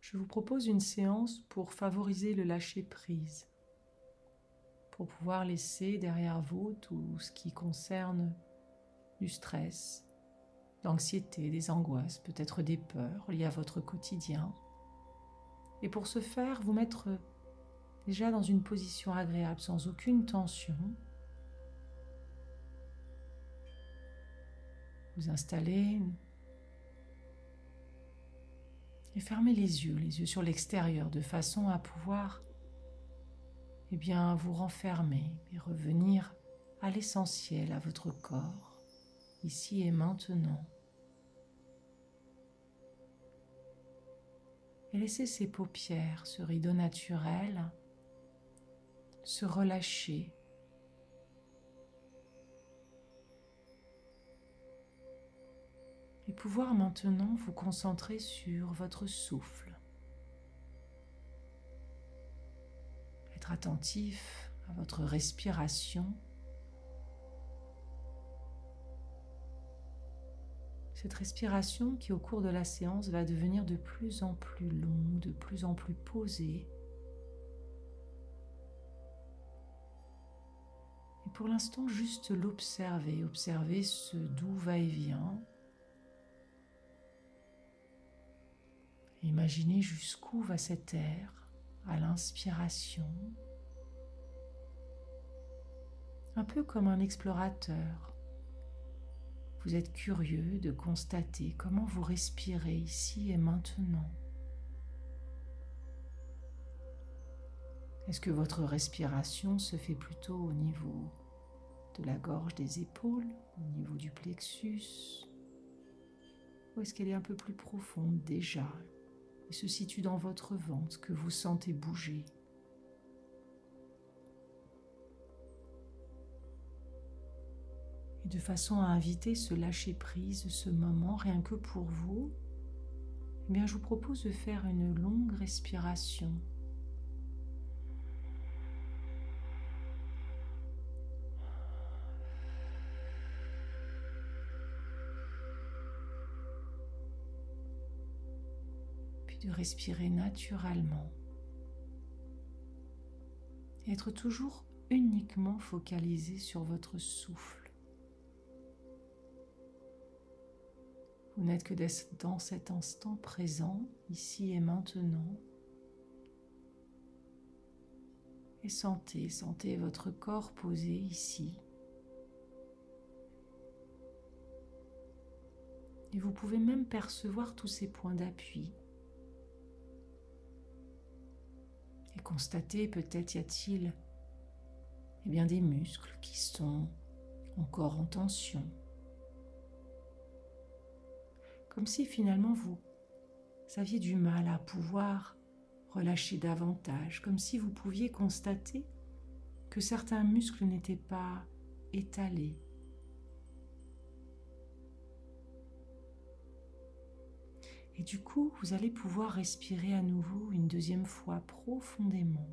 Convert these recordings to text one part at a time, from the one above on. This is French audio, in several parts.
je vous propose une séance pour favoriser le lâcher-prise, pour pouvoir laisser derrière vous tout ce qui concerne du stress, l'anxiété, des angoisses, peut-être des peurs liées à votre quotidien. Et pour ce faire, vous mettre déjà dans une position agréable, sans aucune tension. Vous installez et fermez les yeux sur l'extérieur, de façon à pouvoir vous renfermer et revenir à l'essentiel, à votre corps, ici et maintenant. Et laissez ces paupières, ce rideau naturel, se relâcher. Et pouvoir maintenant vous concentrer sur votre souffle. Être attentif à votre respiration. Cette respiration qui au cours de la séance va devenir de plus en plus longue, de plus en plus posée. Et pour l'instant, juste l'observer, observer ce doux va-et-vient. Imaginez jusqu'où va cet air à l'inspiration, un peu comme un explorateur. Vous êtes curieux de constater comment vous respirez ici et maintenant. Est-ce que votre respiration se fait plutôt au niveau de la gorge, des épaules, au niveau du plexus, ou est-ce qu'elle est un peu plus profonde déjà et se situe dans votre ventre que vous sentez bouger? Et de façon à inviter ce lâcher-prise, ce moment, rien que pour vous, je vous propose de faire une longue respiration. Puis de respirer naturellement. Et être toujours uniquement focalisé sur votre souffle. Vous n'êtes que dans cet instant présent, ici et maintenant. Et sentez votre corps posé ici. Et vous pouvez même percevoir tous ces points d'appui. Et constater, peut-être y a-t-il des muscles qui sont encore en tension. Comme si finalement vous aviez du mal à pouvoir relâcher davantage, comme si vous pouviez constater que certains muscles n'étaient pas étalés. Et du coup, vous allez pouvoir respirer à nouveau une deuxième fois profondément.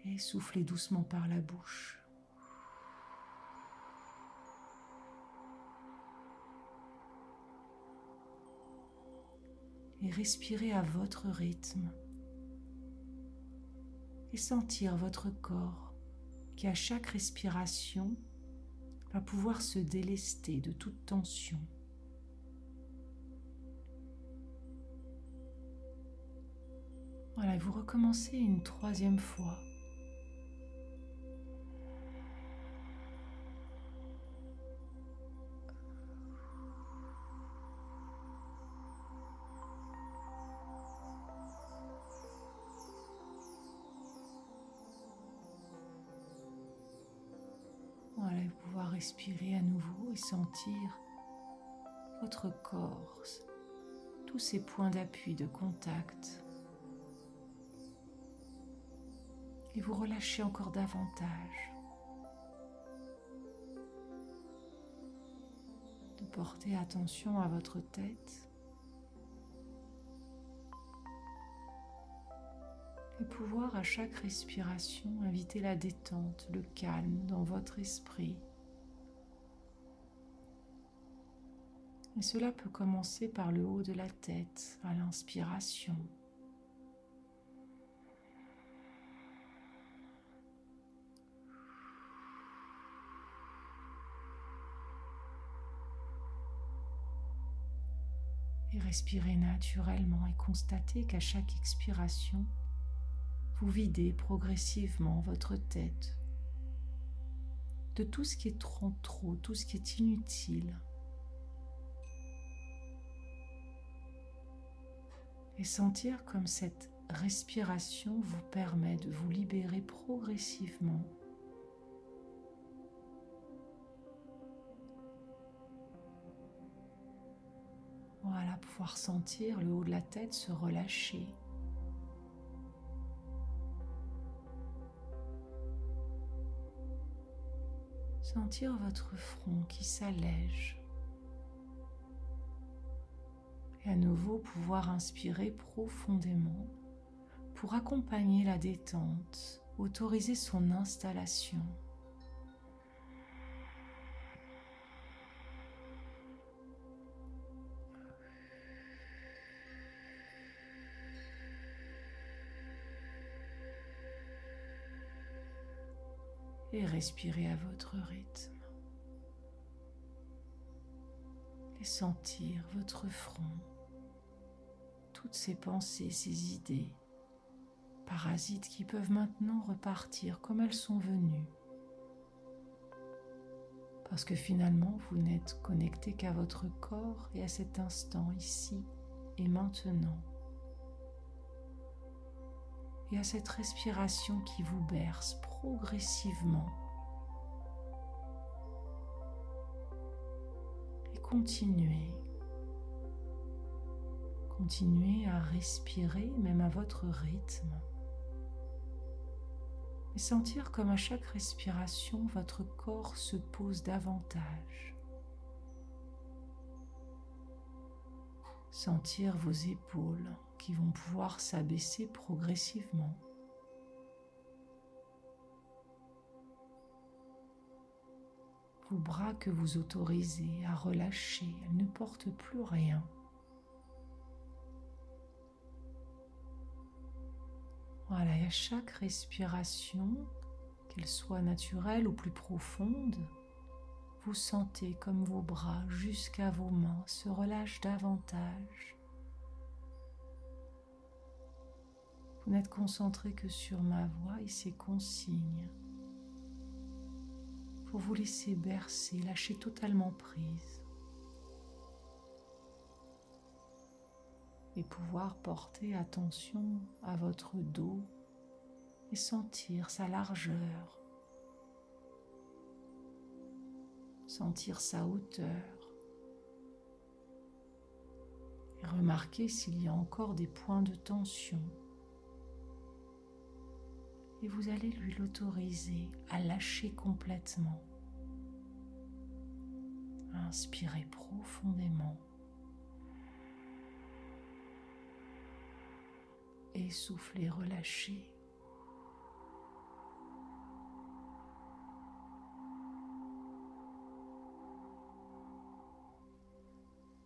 Et soufflez doucement par la bouche. Et respirez à votre rythme. Et sentir votre corps qui, à chaque respiration, va pouvoir se délester de toute tension. Voilà, et vous recommencez une troisième fois. Voilà, et pouvoir respirer à nouveau et sentir votre corps, tous ces points d'appui, de contact. Et vous relâchez encore davantage. De porter attention à votre tête. Et pouvoir à chaque respiration inviter la détente, le calme dans votre esprit. Et cela peut commencer par le haut de la tête, à l'inspiration. Et respirez naturellement et constatez qu'à chaque expiration, vous videz progressivement votre tête de tout ce qui est trop, tout ce qui est inutile. Et sentir comme cette respiration vous permet de vous libérer progressivement . Voilà, pouvoir sentir le haut de la tête se relâcher. Sentir votre front qui s'allège. Et à nouveau pouvoir inspirer profondément pour accompagner la détente, autoriser son installation. Et respirez à votre rythme. Et sentir votre front, toutes ces pensées, ces idées, parasites qui peuvent maintenant repartir comme elles sont venues. Parce que finalement, vous n'êtes connecté qu'à votre corps et à cet instant, ici et maintenant. Et à cette respiration qui vous berce progressivement. Et continuez à respirer même à votre rythme. Et sentir comme à chaque respiration, votre corps se pose davantage. Sentir vos épaules qui vont pouvoir s'abaisser progressivement. Vos bras que vous autorisez à relâcher, elles ne portent plus rien. Voilà, et à chaque respiration, qu'elle soit naturelle ou plus profonde, vous sentez comme vos bras jusqu'à vos mains se relâchent davantage. Vous n'êtes concentré que sur ma voix et ses consignes. Pour vous laisser bercer, lâcher totalement prise. Et pouvoir porter attention à votre dos et sentir sa largeur, sentir sa hauteur et remarquer s'il y a encore des points de tension. Et vous allez lui l'autoriser à lâcher complètement. Inspirez profondément. Et soufflez, relâchez.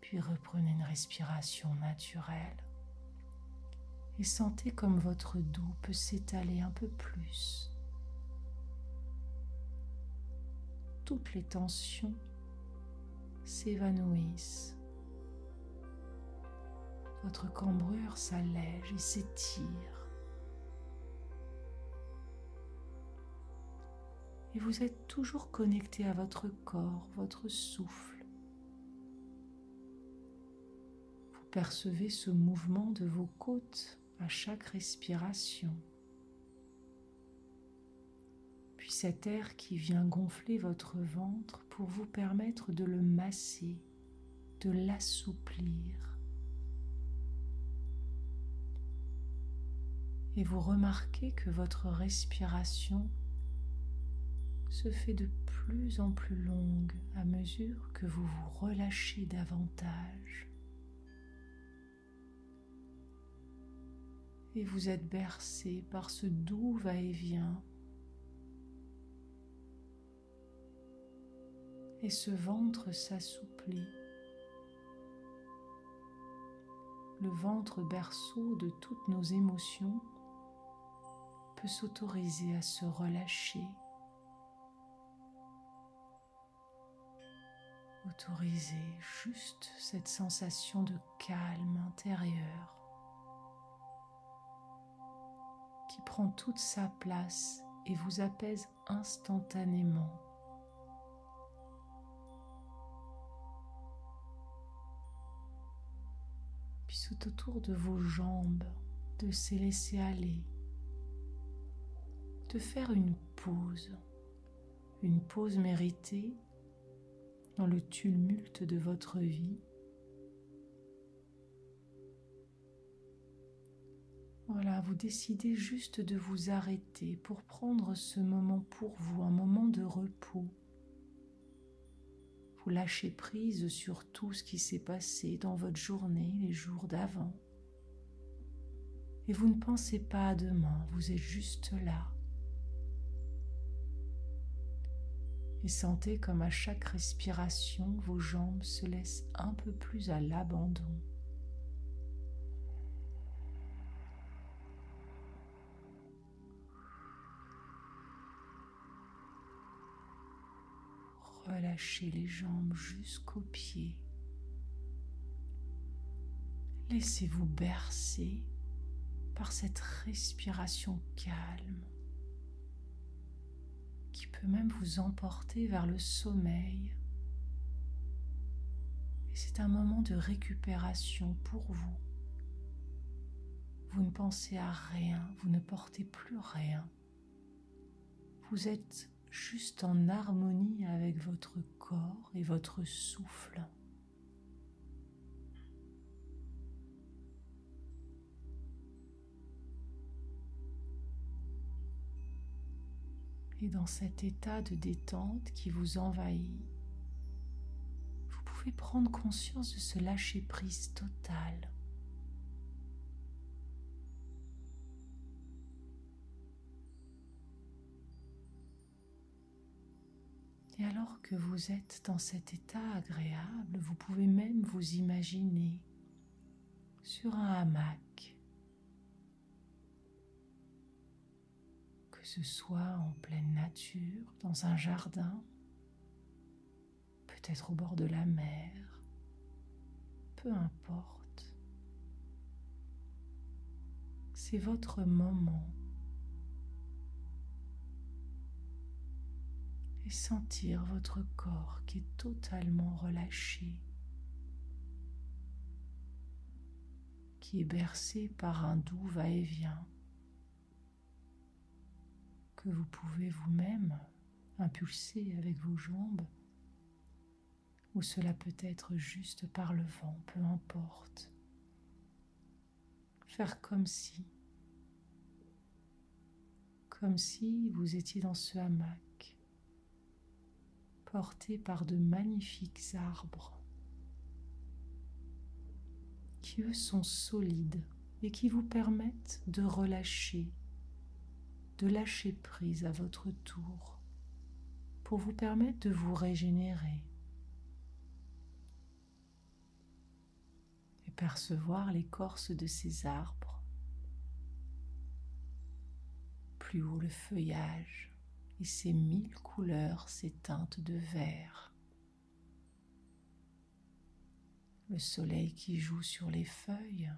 Puis reprenez une respiration naturelle. Et sentez comme votre dos peut s'étaler un peu plus. Toutes les tensions s'évanouissent. Votre cambrure s'allège et s'étire. Et vous êtes toujours connecté à votre corps, votre souffle. Vous percevez ce mouvement de vos côtes à chaque respiration. Puis cet air qui vient gonfler votre ventre pour vous permettre de le masser, de l'assouplir. Et vous remarquez que votre respiration se fait de plus en plus longue à mesure que vous vous relâchez davantage. Et vous êtes bercé par ce doux va-et-vient. Et ce ventre s'assouplit le ventre berceau de toutes nos émotions, peut s'autoriser à se relâcher. Autorisez juste cette sensation de calme intérieur qui prend toute sa place et vous apaise instantanément. Puis c'est autour de vos jambes de se laisser aller, de faire une pause méritée dans le tumulte de votre vie. Voilà, vous décidez juste de vous arrêter pour prendre ce moment pour vous, un moment de repos. Vous lâchez prise sur tout ce qui s'est passé dans votre journée, les jours d'avant. Et vous ne pensez pas à demain, vous êtes juste là. Et sentez comme à chaque respiration, vos jambes se laissent un peu plus à l'abandon. Relâchez les jambes jusqu'aux pieds. Laissez-vous bercer par cette respiration calme qui peut même vous emporter vers le sommeil. Et c'est un moment de récupération pour vous. Vous ne pensez à rien, vous ne portez plus rien. Vous êtes juste en harmonie avec votre corps et votre souffle. Et dans cet état de détente qui vous envahit, vous pouvez prendre conscience de ce lâcher-prise total. Et alors que vous êtes dans cet état agréable, vous pouvez même vous imaginer sur un hamac, que ce soit en pleine nature, dans un jardin, peut-être au bord de la mer, peu importe. C'est votre moment. Et sentir votre corps qui est totalement relâché, qui est bercé par un doux va-et-vient que vous pouvez vous-même impulser avec vos jambes, ou cela peut être juste par le vent, peu importe. Faire comme si vous étiez dans ce hamac, porté par de magnifiques arbres qui eux sont solides et qui vous permettent de relâcher, de lâcher prise à votre tour pour vous permettre de vous régénérer et percevoir l'écorce de ces arbres, plus haut le feuillage et ses 1000 couleurs, ses teintes de vert. Le soleil qui joue sur les feuilles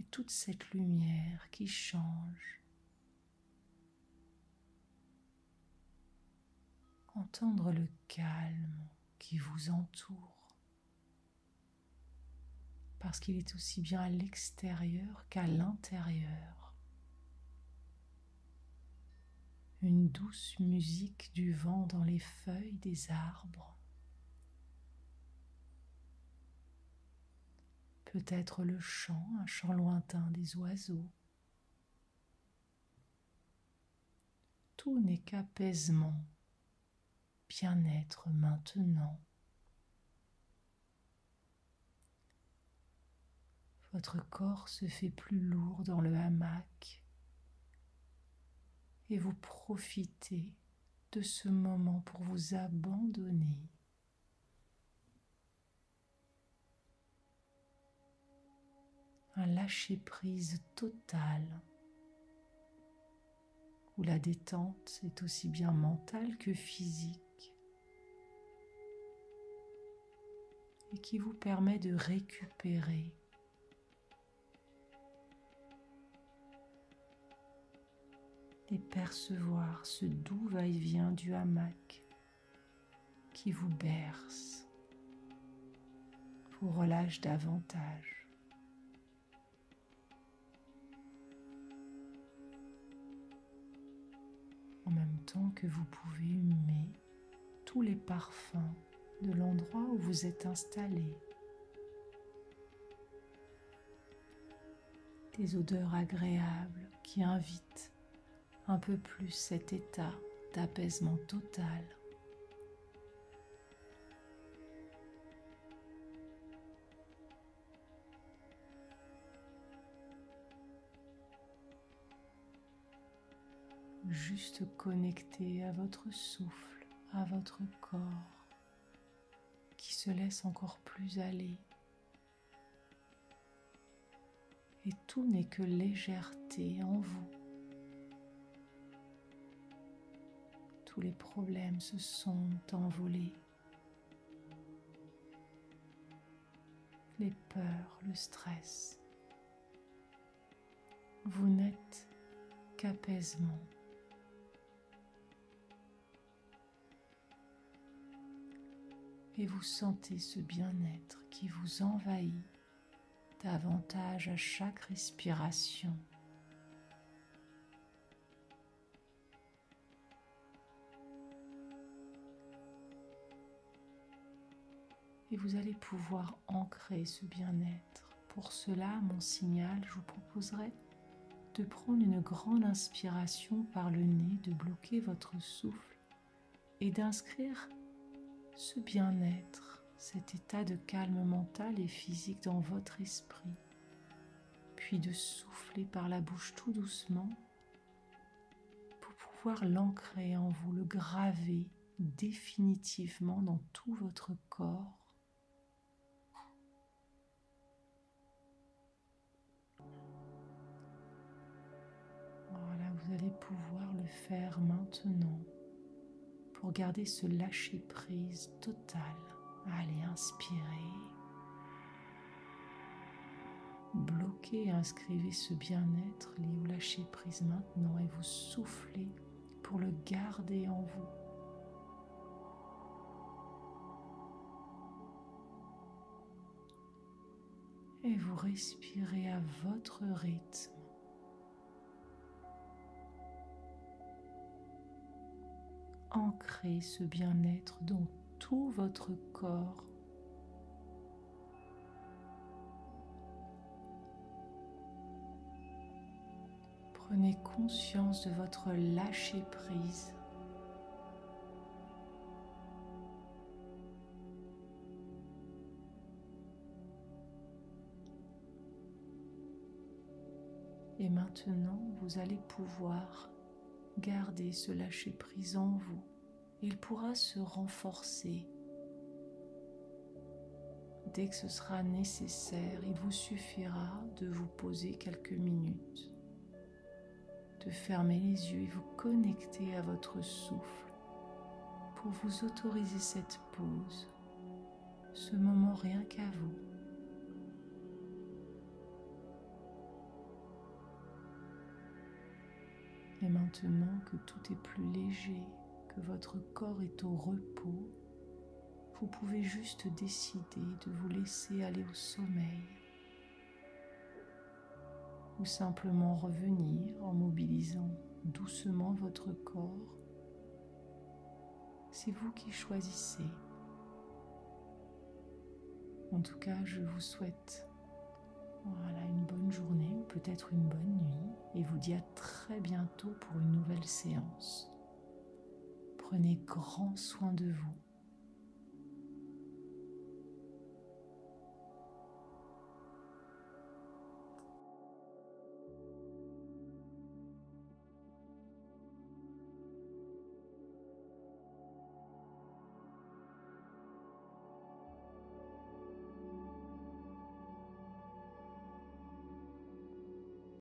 et toute cette lumière qui change. Entendre le calme qui vous entoure, parce qu'il est aussi bien à l'extérieur qu'à l'intérieur. Une douce musique du vent dans les feuilles des arbres. Peut-être le chant, un chant lointain des oiseaux. Tout n'est qu'apaisement, bien-être maintenant. Votre corps se fait plus lourd dans le hamac et vous profitez de ce moment pour vous abandonner. un lâcher-prise total, où la détente est aussi bien mentale que physique et qui vous permet de récupérer et percevoir ce doux va-et-vient du hamac qui vous berce, vous relâche davantage. En même temps que vous pouvez humer tous les parfums de l'endroit où vous êtes installé. Des odeurs agréables qui invitent un peu plus cet état d'apaisement total. Juste connecté à votre souffle, à votre corps, qui se laisse encore plus aller. Et tout n'est que légèreté en vous. Tous les problèmes se sont envolés. Les peurs, le stress. Vous n'êtes qu'apaisement. Et vous sentez ce bien-être qui vous envahit davantage à chaque respiration. Et vous allez pouvoir ancrer ce bien-être. Pour cela, mon signal, je vous proposerai de prendre une grande inspiration par le nez, de bloquer votre souffle et d'inscrire ce bien-être, cet état de calme mental et physique dans votre esprit, puis de souffler par la bouche tout doucement pour pouvoir l'ancrer en vous, le graver définitivement dans tout votre corps. Voilà, vous allez pouvoir le faire maintenant pour garder ce lâcher-prise total. Allez, inspirez. Bloquez et inscrivez ce bien-être lié au lâcher-prise maintenant et vous soufflez pour le garder en vous. Et vous respirez à votre rythme. Ancrez ce bien-être dans tout votre corps. Prenez conscience de votre lâcher-prise. Et maintenant, vous allez pouvoir garder ce lâcher-prise en vous. Il pourra se renforcer. Dès que ce sera nécessaire, il vous suffira de vous poser quelques minutes, de fermer les yeux et vous connecter à votre souffle pour vous autoriser cette pause, ce moment rien qu'à vous. Et maintenant que tout est plus léger, que votre corps est au repos, vous pouvez juste décider de vous laisser aller au sommeil ou simplement revenir en mobilisant doucement votre corps. C'est vous qui choisissez. En tout cas, je vous souhaite une bonne journée ou peut-être une bonne nuit et vous dis à très bientôt pour une nouvelle séance. Prenez grand soin de vous.